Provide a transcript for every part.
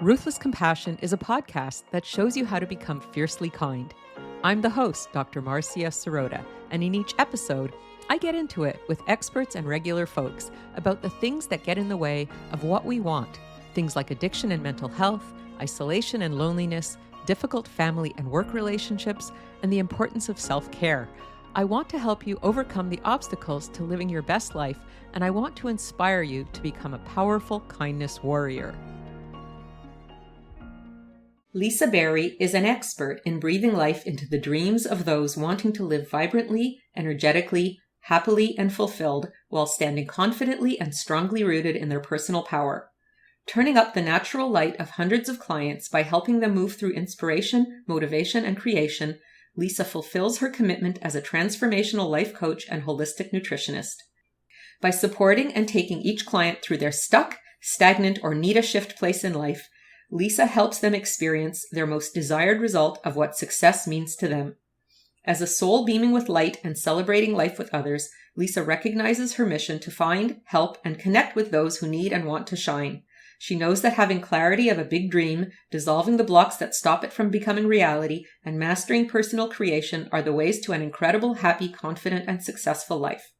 Ruthless Compassion is a podcast that shows you how to become fiercely kind. I'm the host, Dr. Marcia Sirota, and in each episode, I get into it with experts and regular folks about the things that get in the way of what we want. Things like addiction and mental health, isolation and loneliness, difficult family and work relationships, and the importance of self-care. I want to help you overcome the obstacles to living your best life, and I want to inspire you to become a powerful kindness warrior. Lisa Berry is an expert in breathing life into the dreams of those wanting to live vibrantly, energetically, happily, and fulfilled while standing confidently and strongly rooted in their personal power. Turning up the natural light of hundreds of clients by helping them move through inspiration, motivation, and creation, Lisa fulfills her commitment as a transformational life coach and holistic nutritionist. By supporting and taking each client through their stuck, stagnant, or need a shift place in life, Lisa helps them experience their most desired result of what success means to them. As a soul beaming with light and celebrating life with others, Lisa recognizes her mission to find, help, and connect with those who need and want to shine. She knows that having clarity of a big dream, dissolving the blocks that stop it from becoming reality, and mastering personal creation are the ways to an incredible, happy, confident, and successful life.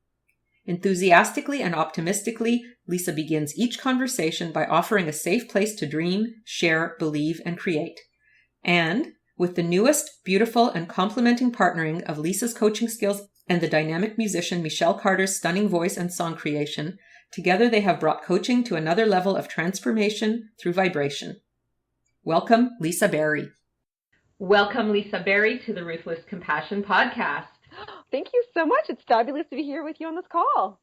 Enthusiastically and optimistically, Lisa begins each conversation by offering a safe place to dream, share, believe, and create. And with the newest, beautiful, and complementing partnering of Lisa's coaching skills and the dynamic musician Michelle Carter's stunning voice and song creation, together they have brought coaching to another level of transformation through vibration. Welcome, Lisa Berry. Welcome, Lisa Berry, to the Ruthless Compassion podcast. Thank you so much. It's fabulous to be here with you on this call.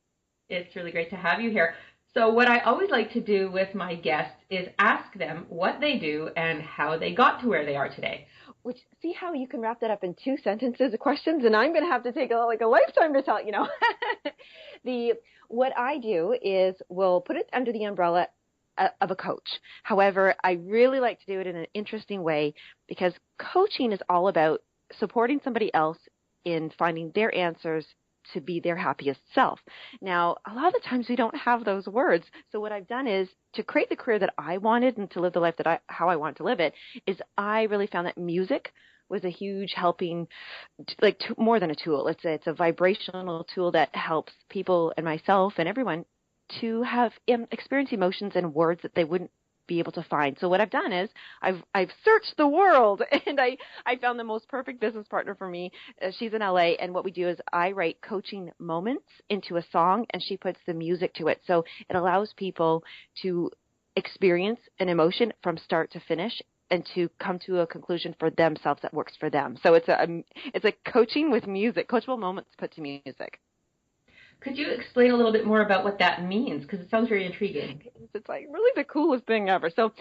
It's really great to have you here. So what I always like to do with my guests is ask them what they do and how they got to where they are today. Which, see how you can wrap that up in 2 sentences of questions, and I'm going to have to take a lifetime to tell, What I do is we'll put it under the umbrella of a coach. However, I really like to do it in an interesting way because coaching is all about supporting somebody else in finding their answers to be their happiest self. Now, a lot of the times we don't have those words. So what I've done is to create the career that I wanted and to live the life that how I want to live it, is I really found that music was a huge helping, more than a tool. It's a vibrational tool that helps people and myself and everyone to have experience emotions and words that they wouldn't be able to find. So what I've done is I've searched the world and I found the most perfect business partner for me. She's in LA, and what we do is I write coaching moments into a song and she puts the music to it. So it allows people to experience an emotion from start to finish and to come to a conclusion for themselves that works for them. So it's a coaching with music, coachable moments put to music. Could you explain a little bit more about what that means? Because it sounds very intriguing. It's really the coolest thing ever. So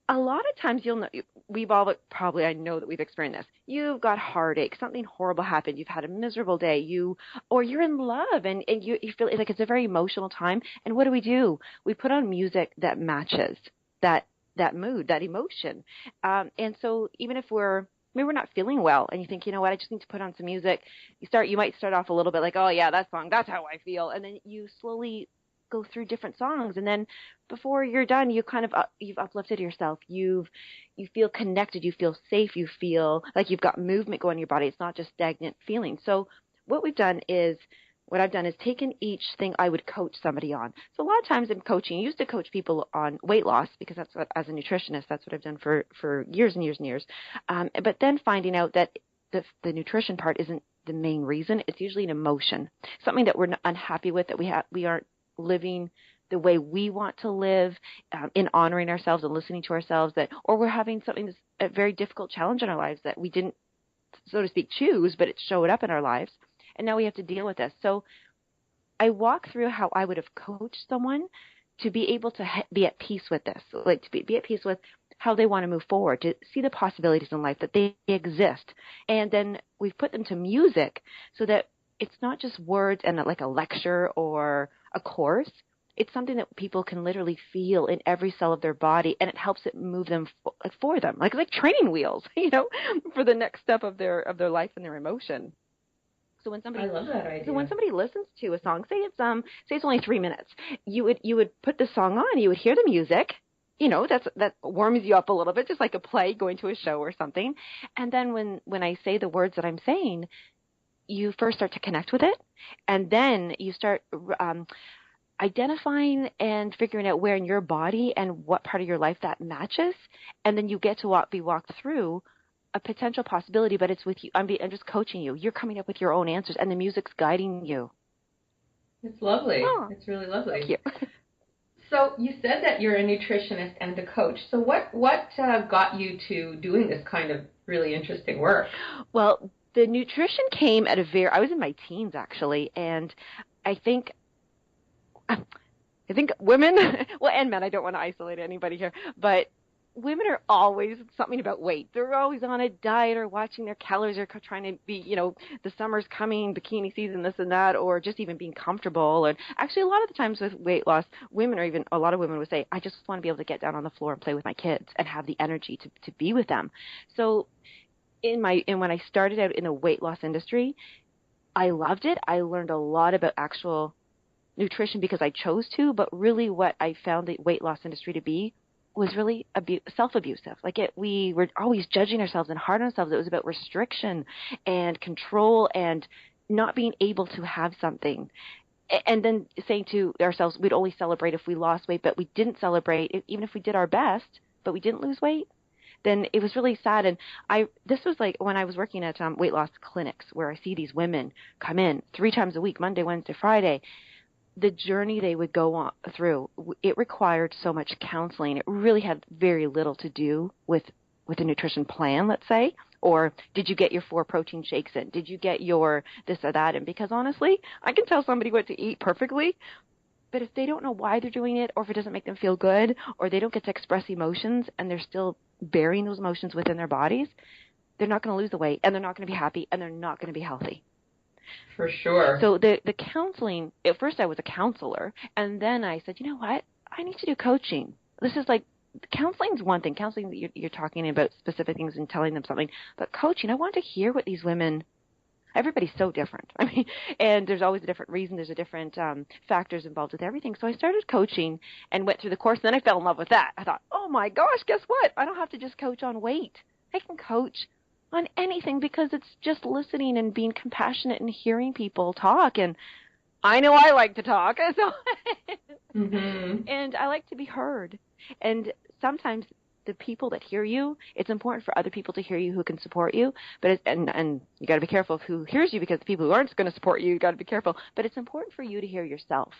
a lot of times you'll know, we've all probably, I know that we've experienced this. You've got heartache, something horrible happened, you've had a miserable day, or you're in love and you feel like it's a very emotional time. And what do? We put on music that matches that mood, that emotion. And so even if maybe we're not feeling well and you think, you know what, I just need to put on some music. You might start off a little bit like, oh yeah, that song, that's how I feel. And then you slowly go through different songs. And then before you're done, you've uplifted yourself. You feel connected. You feel safe. You feel like you've got movement going in your body. It's not just stagnant feeling. So what I've done is taken each thing I would coach somebody on. So a lot of times in coaching, I used to coach people on weight loss because that's what, as a nutritionist, that's what I've done for years and years and years. But then finding out that the nutrition part isn't the main reason. It's usually an emotion, something that we're unhappy with, that we aren't living the way we want to live, in honoring ourselves and listening to ourselves, or we're having something that's a very difficult challenge in our lives that we didn't, so to speak, choose, but it showed up in our lives. And now we have to deal with this. So I walk through how I would have coached someone to be able to be at peace with this, like to be at peace with how they want to move forward, to see the possibilities in life, that they exist. And then we've put them to music so that it's not just words and like a lecture or a course. It's something that people can literally feel in every cell of their body, and it helps it move them for them, like training wheels, for the next step of their life and their emotion. So when somebody, I love that idea. So when somebody listens to a song, say it's only 3 minutes, you would put the song on, you would hear the music, that warms you up a little bit, just like a play, going to a show or something. And then when I say the words that I'm saying, you first start to connect with it, and then you start identifying and figuring out where in your body and what part of your life that matches, and then you get to be walked through a potential possibility, but it's with you. I'm just coaching you. You're coming up with your own answers, and the music's guiding you. It's lovely. Oh, It's really lovely. thank you. So you said that you're a nutritionist and a coach. So what got you to doing this kind of really interesting work? Well, the nutrition came at I was in my teens actually, and I think women, well, and men, I don't want to isolate anybody here, but women are always something about weight. They're always on a diet or watching their calories or trying to be, the summer's coming, bikini season, this and that, or just even being comfortable. And actually, a lot of the times with weight loss, a lot of women would say, I just want to be able to get down on the floor and play with my kids and have the energy to be with them. So when I started out in the weight loss industry, I loved it. I learned a lot about actual nutrition because I chose to, but really what I found the weight loss industry to be was really self-abusive. We were always judging ourselves and hard on ourselves. It was about restriction and control and not being able to have something. And then saying to ourselves, we'd only celebrate if we lost weight, but we didn't celebrate, even if we did our best, but we didn't lose weight. Then it was really sad. And this was like when I was working at weight loss clinics where I see these women come in 3 times a week, Monday, Wednesday, Friday. The journey they would go on through, it required so much counseling. It really had very little to do with a nutrition plan, let's say, or did you get your 4 protein shakes in? Did you get your this or that in? Because honestly, I can tell somebody what to eat perfectly, but if they don't know why they're doing it, or if it doesn't make them feel good, or they don't get to express emotions and they're still burying those emotions within their bodies, they're not going to lose the weight, and they're not going to be happy, and they're not going to be healthy. For sure. So the counseling, at first I was a counselor, and then I said, you know what, I need to do coaching. This is like, counseling's one thing. Counseling, you're talking about specific things and telling them something. But coaching, I want to hear what these women, everybody's so different. I mean, and there's always a different reason. There's a different factors involved with everything. So I started coaching and went through the course, and then I fell in love with that. I thought, oh my gosh, guess what? I don't have to just coach on weight. I can coach on anything because it's just listening and being compassionate and hearing people talk. And I know I like to talk, so and I like to be heard. And sometimes the people that hear you, it's important for other people to hear you who can support you. But and you got to be careful of who hears you, because the people who aren't going to support you, you got to be careful. But it's important for you to hear yourself.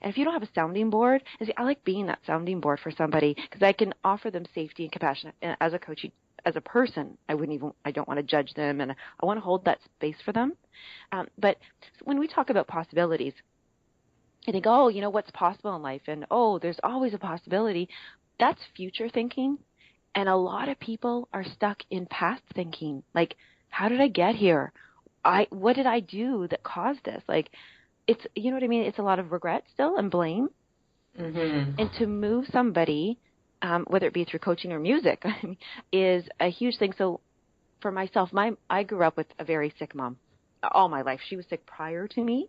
And if you don't have a sounding board, I like being that sounding board for somebody, because I can offer them safety and compassion. And as a coach, as a person, I don't want to judge them, and I want to hold that space for them. But when we talk about possibilities, I think, what's possible in life? And, there's always a possibility. That's future thinking. And a lot of people are stuck in past thinking. Like, how did I get here? What did I do that caused this? Like, it's, you know what I mean? It's a lot of regret still and blame. Mm-hmm. And to move somebody, whether it be through coaching or music, is a huge thing. So for myself, I grew up with a very sick mom all my life. She was sick prior to me.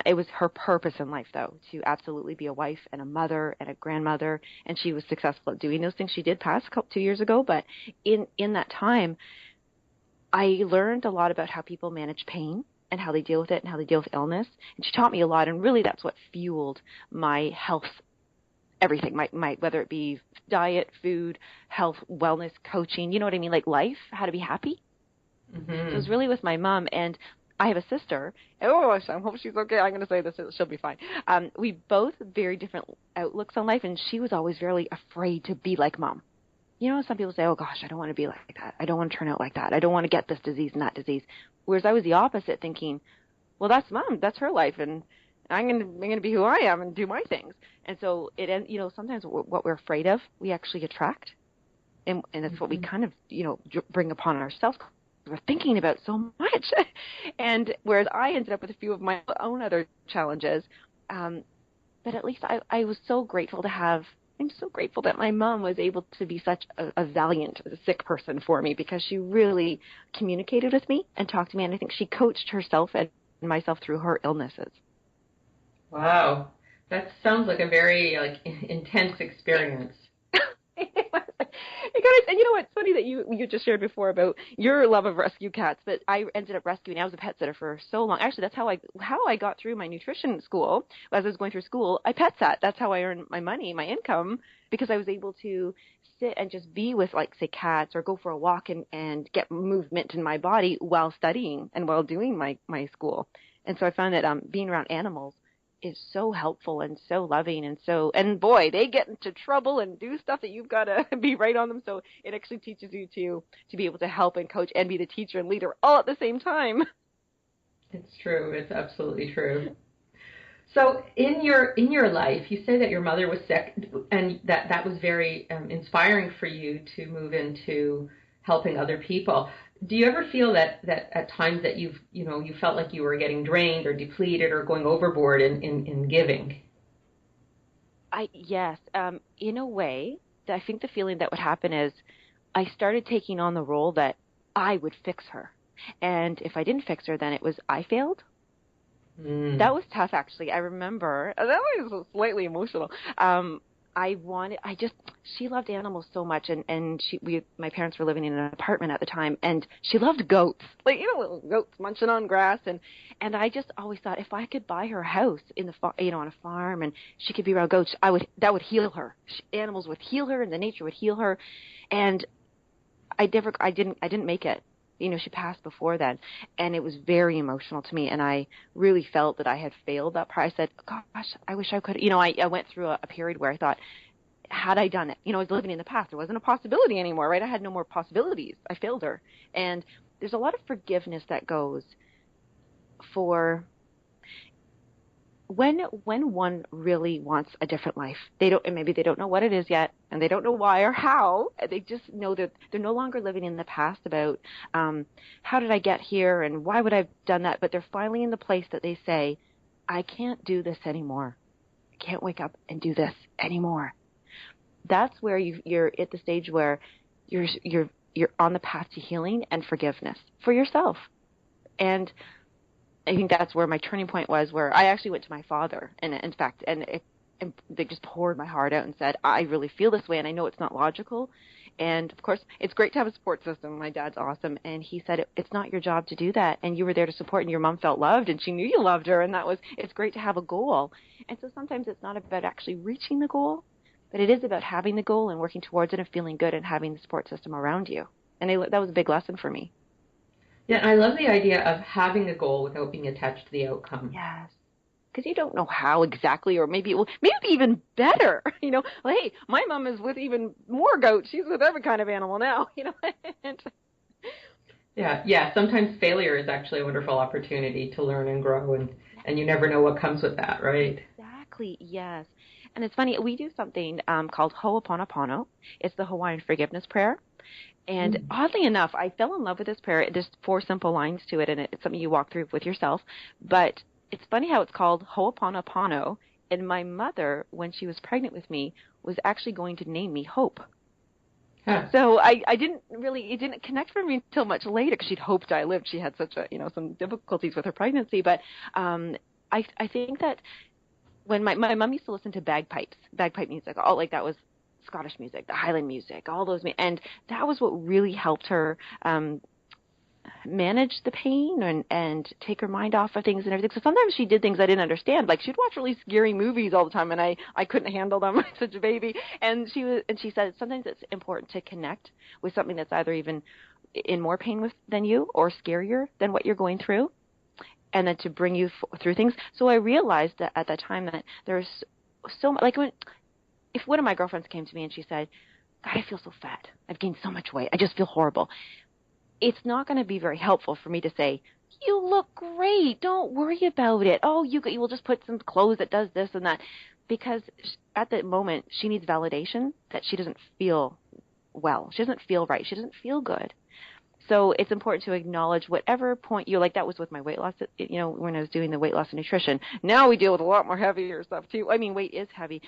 It was her purpose in life, though, to absolutely be a wife and a mother and a grandmother, and she was successful at doing those things. She did pass 2 years ago, but in that time, I learned a lot about how people manage pain and how they deal with it and how they deal with illness. And she taught me a lot, and really that's what fueled my health, everything, my whether it be diet, food, health, wellness, coaching, you know what I mean, like life, how to be happy. Mm-hmm. So it was really with my mom, and I have a sister. Oh, I hope she's okay. I'm going to say this. She'll be fine. We both have very different outlooks on life, and she was always very afraid to be like mom. You know, some people say, oh, gosh, I don't want to be like that. I don't want to turn out like that. I don't want to get this disease and that disease. Whereas I was the opposite, thinking, well, that's mom. That's her life, and I'm going to be who I am and do my things. And so sometimes what we're afraid of, we actually attract. And that's what we kind of, bring upon ourselves. We're thinking about so much. And whereas I ended up with a few of my own other challenges, but at least I was so grateful I'm so grateful that my mom was able to be such a valiant, sick person for me, because she really communicated with me and talked to me. And I think she coached herself and myself through her illnesses. Wow. That sounds like a very intense experience. nice. And you know what? It's funny that you just shared before about your love of rescue cats, but I ended up rescuing. I was a pet sitter for so long. Actually, that's how I got through my nutrition school. As I was going through school, I pet sat. That's how I earned my money, my income, because I was able to sit and just be with, like, say, cats, or go for a walk and get movement in my body while studying and while doing my school. And so I found that being around animals is so helpful and so loving, and boy, they get into trouble and do stuff that you've got to be right on them. So it actually teaches you to be able to help and coach and be the teacher and leader all at the same time. It's true. It's absolutely true. So in your life, you say that your mother was sick, and that was very inspiring for you to move into helping other people. Do you ever feel that at times that you felt like you were getting drained or depleted or going overboard in giving? Yes, in a way, I think the feeling that would happen is I started taking on the role that I would fix her. And if I didn't fix her, then it was I failed. Mm. That was tough, actually. I remember that was slightly emotional. I just, she loved animals so much, and my parents were living in an apartment at the time, and she loved goats, like, little goats munching on grass, and I just always thought if I could buy her a house in on a farm, and she could be around goats, that would heal her. Animals would heal her, and the nature would heal her, and I didn't make it. She passed before then, and it was very emotional to me, and I really felt that I had failed that part. I said, gosh, I wish I could. I went through a period where I thought, had I done it, I was living in the past. There wasn't a possibility anymore, right? I had no more possibilities. I failed her. And there's a lot of forgiveness that goes for when one really wants a different life. And maybe they don't know what it is yet, and they don't know why or how. They just know that they're no longer living in the past about how did I get here and why would I have done that. But they're finally in the place that they say, I can't do this anymore. I can't wake up and do this anymore. That's where you're at the stage where you're on the path to healing and forgiveness for yourself. And I think that's where my turning point was, where I actually went to my father, and in fact, and they just poured my heart out and said, I really feel this way, and I know it's not logical. And of course, it's great to have a support system. My dad's awesome, and he said it's not your job to do that, and you were there to support, and your mom felt loved, and she knew you loved her, and it's great to have a goal. And so sometimes it's not about actually reaching the goal, but it is about having the goal and working towards it and feeling good and having the support system around you. And that was a big lesson for me. Yeah, I love the idea of having a goal without being attached to the outcome. Yes. Because you don't know how exactly, or maybe it will, maybe it'll be even better. Like, hey, my mom is with even more goats. She's with every kind of animal now. And Yeah, yeah. Sometimes failure is actually a wonderful opportunity to learn and grow, and you never know what comes with that, right? exactly, yes. And it's funny, we do something called Ho'oponopono. It's the Hawaiian forgiveness prayer. And Mm. oddly enough, I fell in love with this prayer. There's 4 simple lines to it, and it's something you walk through with yourself. But it's funny how it's called Ho'oponopono. And my mother, when she was pregnant with me, was actually going to name me Hope. Huh. So it didn't connect for me until much later, because she'd hoped I lived. She had some difficulties with her pregnancy. But I think that when my mom used to listen to bagpipe music, all like that was Scottish music, the Highland music, all those, and that was what really helped her manage the pain and take her mind off of things and everything. So sometimes she did things I didn't understand, like she'd watch really scary movies all the time, and I couldn't handle them. Such a baby, and she said sometimes it's important to connect with something that's either even in more pain than you, or scarier than what you're going through, and then to bring you through things. So I realized that at that time that there's so much, like if one of my girlfriends came to me and she said, God, I feel so fat. I've gained so much weight. I just feel horrible. It's not going to be very helpful for me to say, you look great. Don't worry about it. Oh, you will just put some clothes that does this and that. Because at that moment, she needs validation that she doesn't feel well. She doesn't feel right. She doesn't feel good. So it's important to acknowledge whatever point like that was with my weight loss, when I was doing the weight loss and nutrition. Now we deal with a lot more heavier stuff too. I mean, weight is heavy.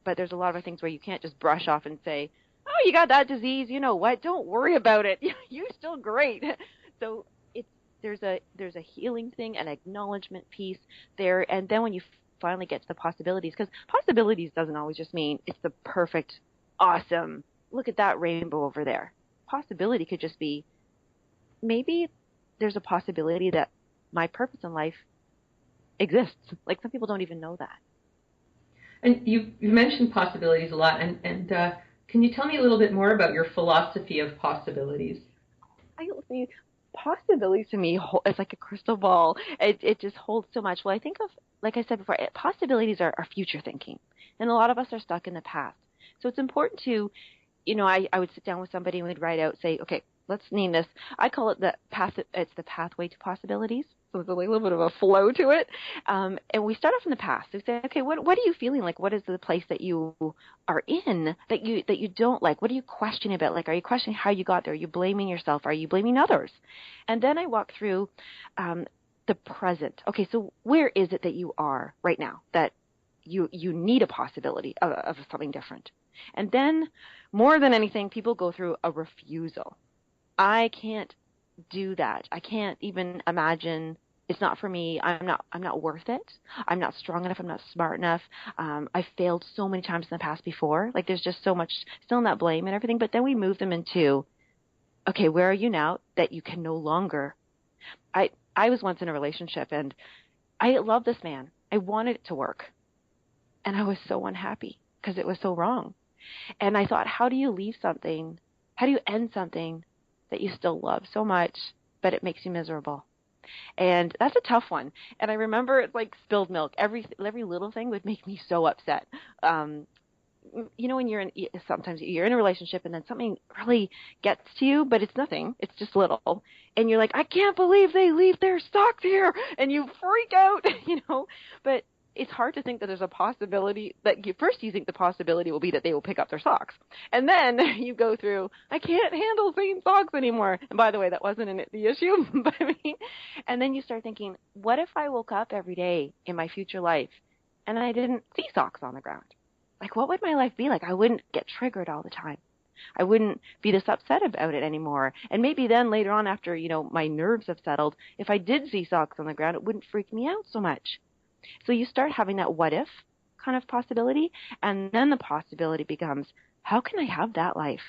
But there's a lot of things where you can't just brush off and say, oh, you got that disease. You know what? Don't worry about it. You're still great. So there's a healing thing, an acknowledgement piece there. And then when you finally get to the possibilities, because possibilities doesn't always just mean it's the perfect, awesome look at that rainbow over there. Possibility could just be, maybe there's a possibility that my purpose in life exists. Like, some people don't even know that. And you mentioned possibilities a lot, and can you tell me a little bit more about your philosophy of possibilities? I see, possibilities to me, it's like a crystal ball. It just holds so much. Well, I think of, like I said before, possibilities are future thinking, and a lot of us are stuck in the past. So it's important to, I would sit down with somebody and we'd write out, say, okay, let's name this. I call it the path. It's the pathway to possibilities. So it's a little bit of a flow to it. And we start off in the past. We say, okay, what are you feeling like? What is the place that you are in that you don't like? What are you questioning about? Like, are you questioning how you got there? Are you blaming yourself? Are you blaming others? And then I walk through the present. Okay, so where is it that you are right now that you need a possibility of something different? And then, more than anything, people go through a refusal. I can't do that. I can't even imagine. It's not for me. I'm not worth it. I'm not strong enough. I'm not smart enough. I failed so many times in the past before. Like, there's just so much still in that blame and everything. But then we move them into, okay, where are you now that you can no longer? I was once in a relationship and I loved this man. I wanted it to work. And I was so unhappy because it was so wrong. And I thought, how do you leave something? How do you end something that you still love so much, but it makes you miserable? And that's a tough one. And I remember it's like spilled milk. Every little thing would make me so upset. When sometimes you're in a relationship and then something really gets to you, but it's nothing. It's just little. And you're like, I can't believe they leave their socks here. And you freak out, but it's hard to think that there's a possibility that you think the possibility will be that they will pick up their socks. And then you go through, I can't handle seeing socks anymore. And by the way, that wasn't the issue. But and then you start thinking, what if I woke up every day in my future life and I didn't see socks on the ground? Like, what would my life be like? I wouldn't get triggered all the time. I wouldn't be this upset about it anymore. And maybe then later on, after, my nerves have settled, if I did see socks on the ground, it wouldn't freak me out so much. So you start having that what if kind of possibility, and then the possibility becomes, how can I have that life?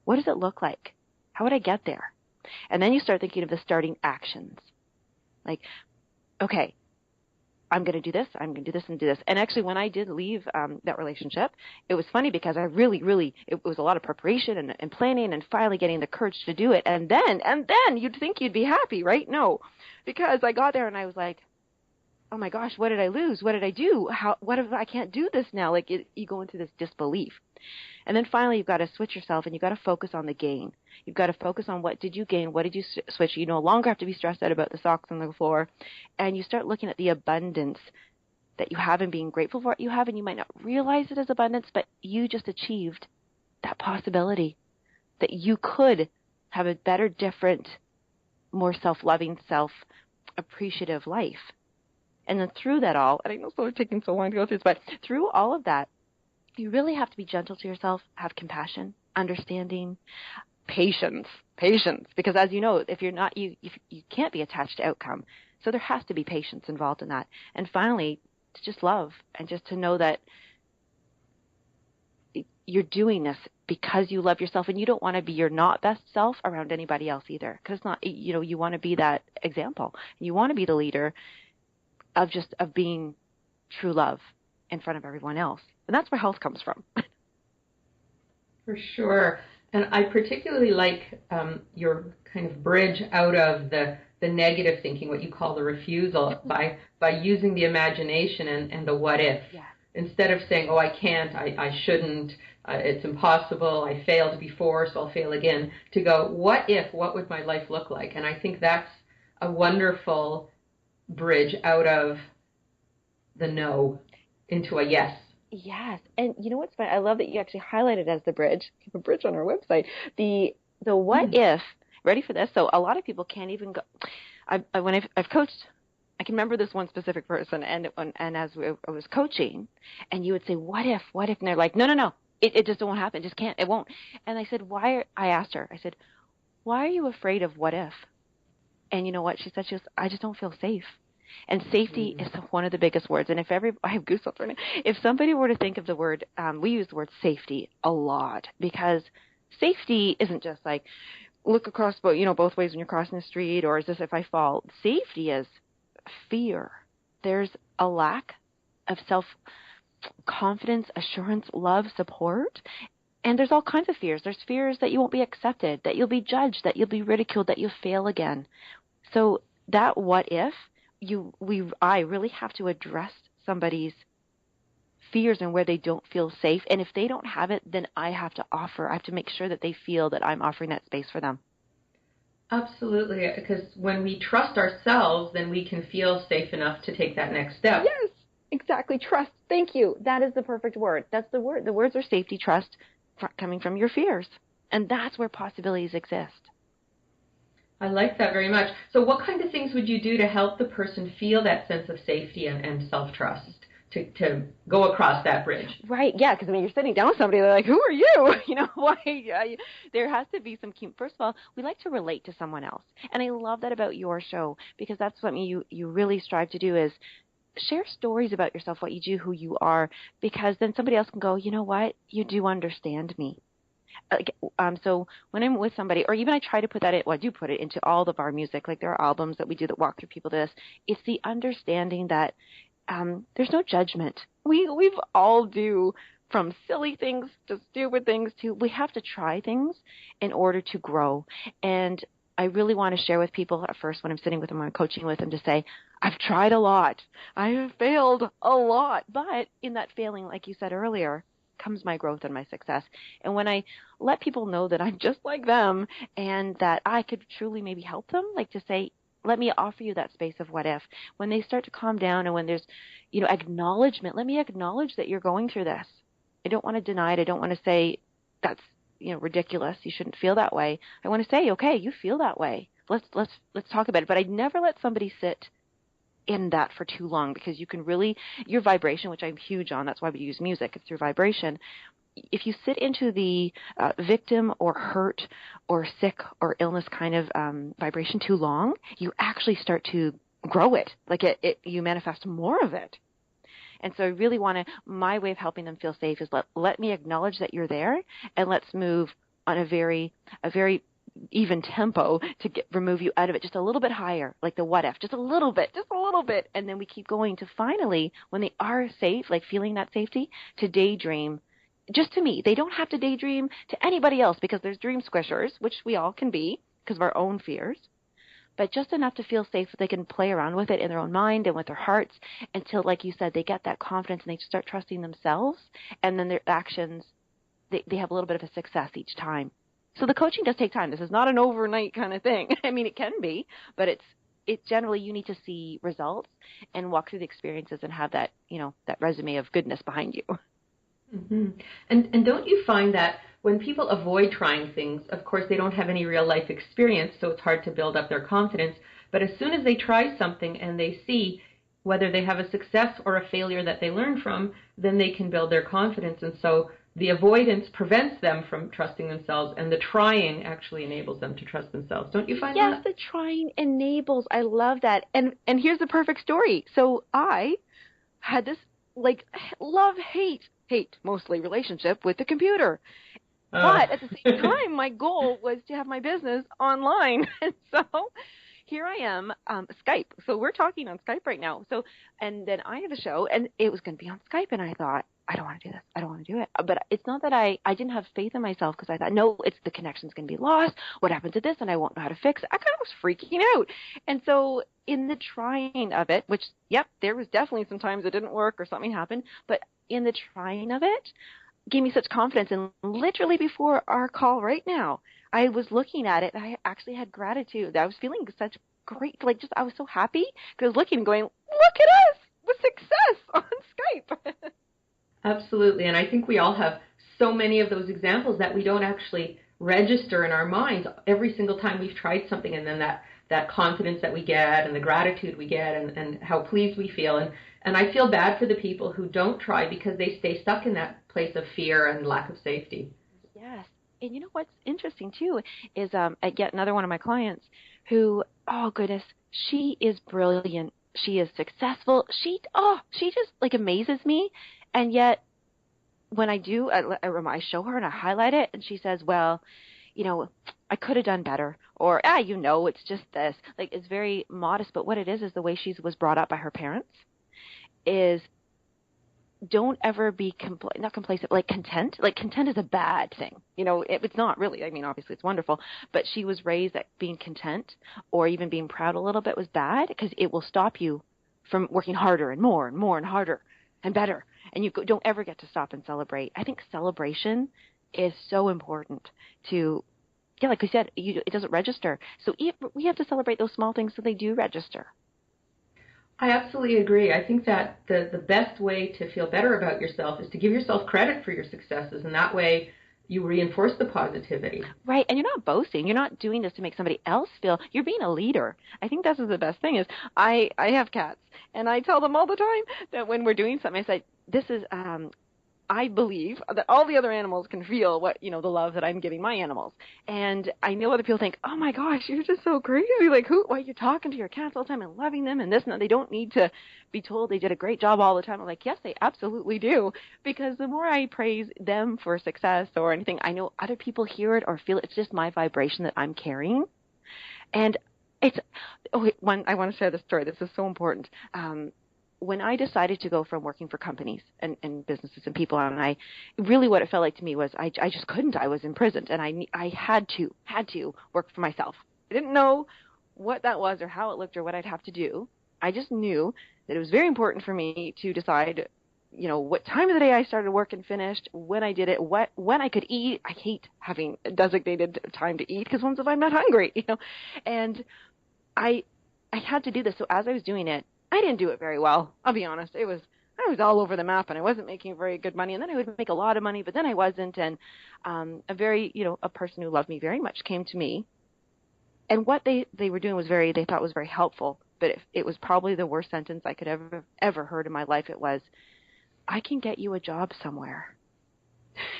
What does it look like? How would I get there? And then you start thinking of the starting actions. Like, okay, I'm going to do this, I'm going to do this and do this. And actually, when I did leave that relationship, it was funny because I really, it was a lot of preparation and planning and finally getting the courage to do it. And then you'd think you'd be happy, right? No, because I got there and I was like, oh my gosh, what did I lose? What did I do? What if I can't do this now? Like, you go into this disbelief. And then finally, you've got to switch yourself and you've got to focus on the gain. You've got to focus on what did you gain? What did you switch? You no longer have to be stressed out about the socks on the floor. And you start looking at the abundance that you have and being grateful for what you have. And you might not realize it as abundance, but you just achieved that possibility that you could have a better, different, more self-loving, self-appreciative life. And then through that all, and I know it's taking so long to go through this, but through all of that, you really have to be gentle to yourself, have compassion, understanding, patience, because as you know, if you're not, you can't be attached to outcome. So there has to be patience involved in that. And finally, to just love and just to know that you're doing this because you love yourself and you don't want to be your not best self around anybody else either. Because it's not, you want to be that example. You want to be the leader of being true love in front of everyone else. And that's where health comes from. For sure. And I particularly like your kind of bridge out of the negative thinking, what you call the refusal, by using the imagination and the what if. Yeah. Instead of saying, oh, I can't, I shouldn't, it's impossible, I failed before, so I'll fail again, to go, what if, what would my life look like? And I think that's a wonderful bridge out of the no into a yes. Yes. And you know what's funny? I love that you actually highlighted as the bridge. We have a bridge on our website. The what if, ready for this? So a lot of people can't even go. When I've coached, I can remember this one specific person, and as I was coaching, and you would say, what if? And they're like, no. It just won't happen. It just can't. It won't. And I said, why? I asked her, I said, why are you afraid of what if? And you know what? She said, I just don't feel safe. And safety is one of the biggest words. And I have goosebumps right now. If somebody were to think of the word, we use the word safety a lot, because safety isn't just like look across, both ways when you're crossing the street, or is this if I fall? Safety is fear. There's a lack of self-confidence, assurance, love, support. And there's all kinds of fears. There's fears that you won't be accepted, that you'll be judged, that you'll be ridiculed, that you'll fail again. So that what if, I really have to address somebody's fears and where they don't feel safe. And if they don't have it, then I have to make sure that they feel that I'm offering that space for them. Absolutely, because when we trust ourselves, then we can feel safe enough to take that next step. Yes, exactly. Trust. Thank you. That is the perfect word. That's the word. The words are safety, trust, coming from your fears. And that's where possibilities exist. I like that very much. So what kind of things would you do to help the person feel that sense of safety and self-trust to go across that bridge? Right, yeah, because when you're sitting down with somebody, they're like, who are you? Why? There has to be some cute. First of all, we like to relate to someone else. And I love that about your show, because that's something you really strive to do, is share stories about yourself, what you do, who you are, because then somebody else can go, you know what? You do understand me. So when I'm with somebody, or even I try to put that in, I do put it into all of our music, like there are albums that we do that walk through people to this. It's the understanding that there's no judgment. We've all do, from silly things to stupid things to, we have to try things in order to grow. And I really want to share with people at first when I'm sitting with them, when I'm coaching with them, to say, I've tried a lot. I have failed a lot. But in that failing, like you said earlier, comes my growth and my success. And when I let people know that I'm just like them and that I could truly maybe help them, like to say, let me offer you that space of what if. When they start to calm down and when there's, acknowledgement, let me acknowledge that you're going through this. I don't want to deny it. I don't want to say that's, ridiculous. You shouldn't feel that way. I want to say, okay, you feel that way. Let's talk about it. But I'd never let somebody sit in that for too long, because you can really, your vibration, which I'm huge on, that's why we use music, it's through vibration. If you sit into the victim or hurt or sick or illness kind of vibration too long, you actually start to grow it. Like you manifest more of it. And so I really want to, my way of helping them feel safe is let me acknowledge that you're there, and let's move on a very even tempo to remove you out of it just a little bit higher, like the what if, just a little bit. And then we keep going to finally, when they are safe, like feeling that safety, to daydream. Just to me, they don't have to daydream to anybody else, because there's dream squishers, which we all can be because of our own fears, but just enough to feel safe that they can play around with it in their own mind and with their hearts until, like you said, they get that confidence and they start trusting themselves, and then their actions, they have a little bit of a success each time. So the coaching does take time. This is not an overnight kind of thing. I mean, it can be, but it's generally, you need to see results and walk through the experiences and have that, that resume of goodness behind you. Mm-hmm. And don't you find that when people avoid trying things, of course, they don't have any real life experience, so it's hard to build up their confidence. But as soon as they try something and they see whether they have a success or a failure that they learn from, then they can build their confidence. And so the avoidance prevents them from trusting themselves, and the trying actually enables them to trust themselves. Don't you find that? Yes, the trying enables. I love that. And here's the perfect story. So I had this love-hate mostly relationship with the computer. But at the same time, my goal was to have my business online. And so here I am, Skype. So we're talking on Skype right now. So, and then I have a show, and it was going to be on Skype, and I thought, I don't want to do this. I don't want to do it. But it's not that I didn't have faith in myself, because I thought, no, it's the connection's going to be lost. What happens to this? And I won't know how to fix it. I kind of was freaking out. And so in the trying of it, which, yep, there was definitely some times it didn't work or something happened, but in the trying of it, gave me such confidence. And literally before our call right now, I was looking at it, and I actually had gratitude. I was feeling such great, I was so happy, because I was looking and going, look at us with success on Skype. Absolutely. And I think we all have so many of those examples that we don't actually register in our minds every single time we've tried something, and then that confidence that we get and the gratitude we get, and how pleased we feel. And I feel bad for the people who don't try, because they stay stuck in that place of fear and lack of safety. Yes. And you know what's interesting too is I get another one of my clients who, oh goodness, she is brilliant. She is successful. She just like amazes me. And yet when I do, I show her and I highlight it, and she says, well, I could have done better, or, it's just this. Like, it's very modest, but what it is the way she was brought up by her parents is don't ever be not complacent, like content. Like, content is a bad thing. It's not really. I mean, obviously it's wonderful, but she was raised that being content or even being proud a little bit was bad because it will stop you from working harder and more and more and harder and better. And you don't ever get to stop and celebrate. I think celebration is so important to, like we said, it doesn't register. So we have to celebrate those small things so they do register. I absolutely agree. I think that the best way to feel better about yourself is to give yourself credit for your successes, and that way you reinforce the positivity. Right, and you're not boasting. You're not doing this to make somebody else feel. You're being a leader. I think this is the best thing is I have cats, and I tell them all the time that when we're doing something, I say, this is I believe that all the other animals can feel what, the love that I'm giving my animals. And I know other people think, oh my gosh, you're just so crazy. Like, why you're talking to your cats all the time and loving them and this and that. They don't need to be told they did a great job all the time. I'm like, yes, they absolutely do. Because the more I praise them for success or anything, I know other people hear it or feel it. It's just my vibration that I'm carrying. And I want to share this story. This is so important. When I decided to go from working for companies and businesses and people, and really what it felt like to me was I just couldn't. I was imprisoned, and I had to work for myself. I didn't know what that was or how it looked or what I'd have to do. I just knew that it was very important for me to decide, what time of the day I started work and finished, when I did it, when I could eat. I hate having a designated time to eat because once if I'm not hungry, and I had to do this. So as I was doing it, I didn't do it very well. I'll be honest. I was all over the map, and I wasn't making very good money. And then I would make a lot of money, but then I wasn't. And a person who loved me very much came to me, and what they were doing was they thought was very helpful. But it was probably the worst sentence I could ever heard in my life. It was, I can get you a job somewhere.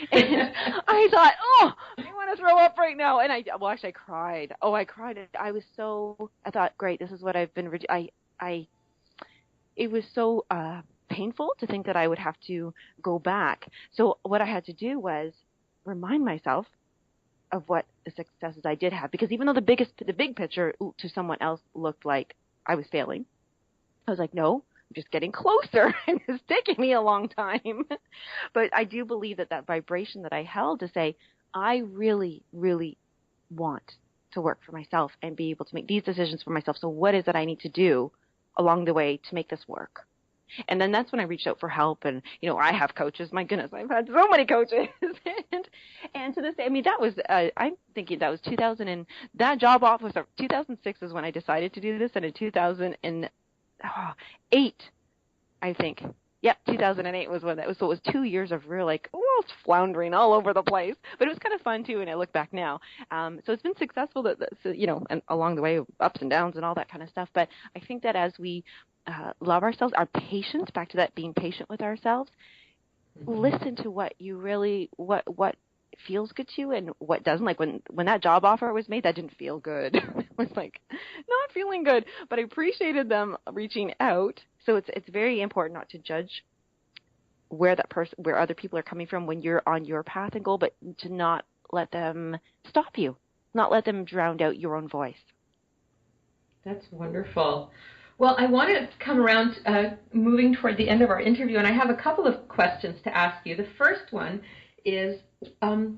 And I thought, I want to throw up right now. And actually I cried. I cried. I thought, great, this is what I've been, it was so painful to think that I would have to go back. So what I had to do was remind myself of what the successes I did have, because even though the big picture to someone else looked like I was failing, I was like, no, I'm just getting closer, and it's taking me a long time. But I do believe that vibration that I held to say, I really, really want to work for myself and be able to make these decisions for myself. So what is it I need to do along the way to make this work? And then that's when I reached out for help. And, I have coaches. My goodness, I've had so many coaches. and to this day, I mean, that was, I'm thinking that was 2000. And that job off was 2006 is when I decided to do this. And in 2008, I think. Yep, 2008 was when that was. So it was 2 years of real, floundering all over the place. But it was kind of fun, too, and I look back now. So it's been successful, and along the way, ups and downs and all that kind of stuff. But I think that as we love ourselves, our patience, back to that being patient with ourselves, listen to what you really, what feels good to you and what doesn't. Like when that job offer was made, that didn't feel good. It was not feeling good, but I appreciated them reaching out. So it's very important not to judge where other people are coming from when you're on your path and goal, but to not let them stop you, not let them drown out your own voice. That's wonderful. Well, I want to come around moving toward the end of our interview, and I have a couple of questions to ask you. The first one is,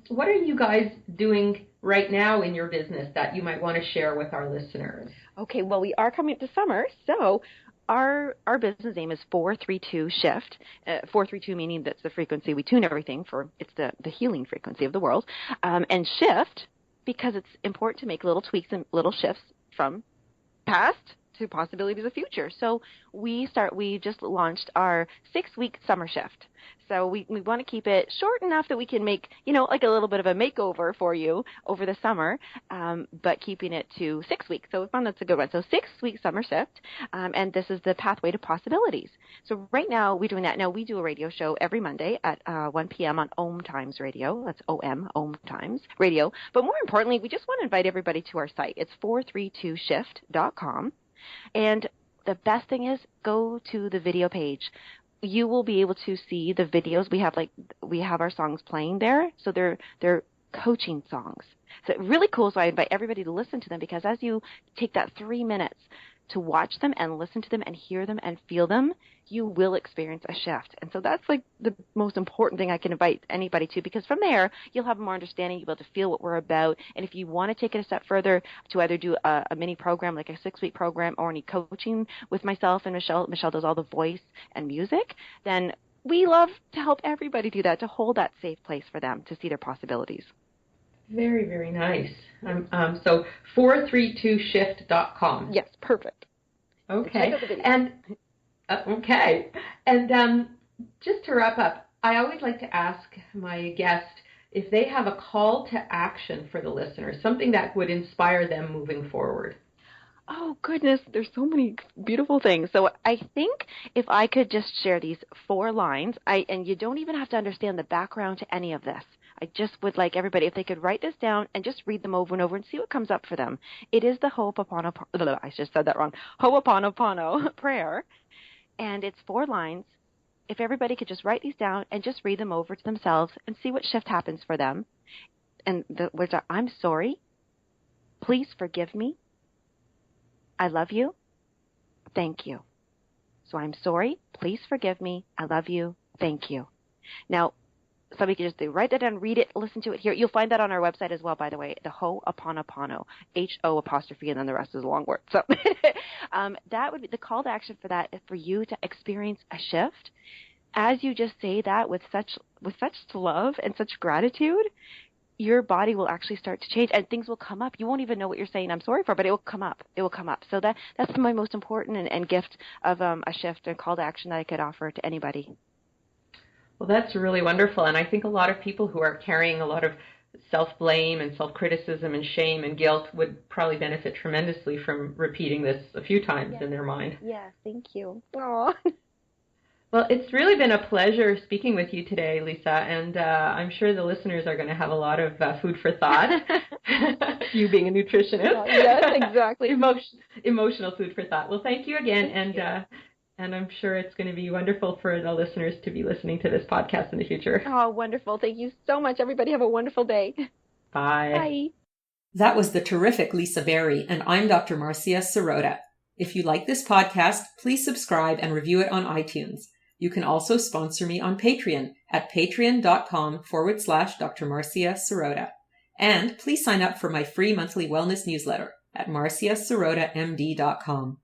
what are you guys doing right now in your business that you might want to share with our listeners? Okay, well, we are coming to summer, so our business name is 432 Shift. 432 meaning that's the frequency we tune everything for. It's the healing frequency of the world. And shift because it's important to make little tweaks and little shifts from past to possibilities of future. So we just launched our 6-week summer shift. So we want to keep it short enough that we can make, like a little bit of a makeover for you over the summer, but keeping it to 6 weeks. So we found that's a good one. So 6-week summer shift, and this is the pathway to possibilities. So right now we're doing that. Now we do a radio show every Monday at 1 p.m. on Om Times Radio. That's Om Times Radio. But more importantly, we just want to invite everybody to our site. It's 432shift.com. And the best thing is go to the video page. You will be able to see the videos. We have our songs playing there, so they're coaching songs. So really cool. So I invite everybody to listen to them, because as you take that 3 minutes to watch them and listen to them and hear them and feel them, you will experience a shift. And so that's like the most important thing I can invite anybody to, because from there, you'll have more understanding, you'll be able to feel what we're about. And if you want to take it a step further to either do a mini program, like a 6-week program, or any coaching with myself and Michelle does all the voice and music, then we love to help everybody do that, to hold that safe place for them to see their possibilities. Very, very nice. So 432shift.com. Yes, perfect. Okay. Check out the video. And okay. And just to wrap up, I always like to ask my guest if they have a call to action for the listeners, something that would inspire them moving forward. Oh, goodness, there's so many beautiful things. So I think if I could just share these 4 lines, and you don't even have to understand the background to any of this. I just would like everybody, if they could write this down and just read them over and over and see what comes up for them. It is the Ho'oponopono, I just said that wrong, Ho'oponopono prayer, and it's 4 lines. If everybody could just write these down and just read them over to themselves and see what shift happens for them. And the words are, I'm sorry, please forgive me, I love you, thank you. So I'm sorry, please forgive me, I love you, thank you. Now, somebody can just write that down, read it, listen to it here. You'll find that on our website as well, by the way, the Ho'oponopono, H-O', and then the rest is a long word. So that would be the call to action for that, is for you to experience a shift. As you just say that with such love and such gratitude, your body will actually start to change, and things will come up. You won't even know what you're saying I'm sorry for, but it will come up. It will come up. So that's my most important and gift of a shift and call to action that I could offer to anybody. Well, that's really wonderful. And I think a lot of people who are carrying a lot of self-blame and self-criticism and shame and guilt would probably benefit tremendously from repeating this a few times in their mind. Yeah, thank you. Aww. Well, it's really been a pleasure speaking with you today, Lisa, and I'm sure the listeners are going to have a lot of food for thought, you being a nutritionist. Yes, exactly. Emotional food for thought. Well, thank you again, and I'm sure it's going to be wonderful for the listeners to be listening to this podcast in the future. Oh, wonderful. Thank you so much. Everybody have a wonderful day. Bye. Bye. That was the terrific Lisa Berry, and I'm Dr. Marcia Sirota. If you like this podcast, please subscribe and review it on iTunes. You can also sponsor me on Patreon at patreon.com/Dr. Marcia Sirota. And please sign up for my free monthly wellness newsletter at marciasirotamd.com.